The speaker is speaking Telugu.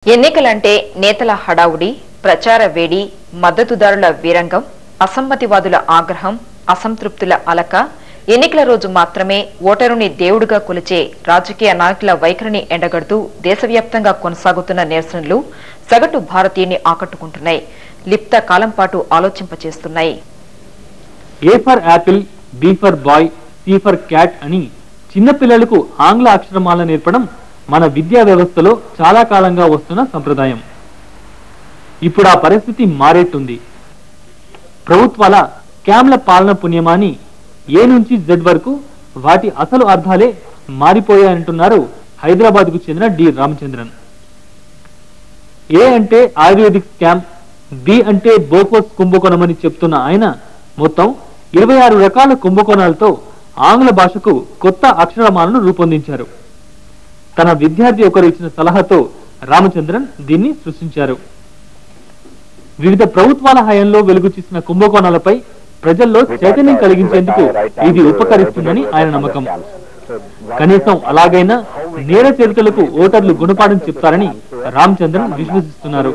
ఎన్నికలంటే నేతల హడావుడి, ప్రచార వేడి, మద్దతుదారుల వీరంగం, అసమ్మతివాదుల ఆగ్రహం, అసంతృప్తుల అలక, ఎన్నికల రోజు మాత్రమే ఓటరుని దేవుడిగా కొలిచే రాజకీయ నాయకుల వైఖరిని ఎండగడుతూ దేశవ్యాప్తంగా కొనసాగుతున్న నిరసనలు సగటు భారతీయుని ఆకట్టుకుంటున్నాయి. లిప్త కాలం పాటు ఆలోచింపచేస్తున్నాయి. A for apple, B for boy, C for cat అని చిన్నపిల్లలకు ఆంగ్ల అక్షరమాల నేర్పడం మన విద్యా వ్యవస్థలో చాలా కాలంగా వస్తున్న సంప్రదాయం. ఇప్పుడు ఆ పరిస్థితి మారేట్టుంది. ప్రభుత్వాల స్కామ్ల పాలన పుణ్యమాని ఏ నుంచి జెడ్ వరకు వాటి అసలు అర్థాలే మారిపోయాయంటున్నారు హైదరాబాద్ కు చెందిన డి రామచంద్రన్. ఏ అంటే ఆయుర్వేదిక్ స్కామ్, బి అంటే బోకోస్ కుంభకోణమని చెప్తున్న ఆయన మొత్తం 26 రకాల కుంభకోణాలతో ఆంగ్ల భాషకు కొత్త అక్షరమాలను రూపొందించారు. తన విద్యార్థి ఒకరు ఇచ్చిన సలహాతో రామచంద్రన్ దీన్ని సృష్టించారు. వివిధ ప్రభుత్వాల హయాంలో వెలుగు చూసిన కుంభకోణాలపై ప్రజల్లో చైతన్యం కలిగించేందుకు ఇది ఉపకరిస్తుందని ఆయన నమ్మకం. కనీసం అలాగైనా నేర చరిత్రలకు ఓటర్లు గుణపాఠం చెప్తారని రామచంద్రన్ విశ్వసిస్తున్నారు.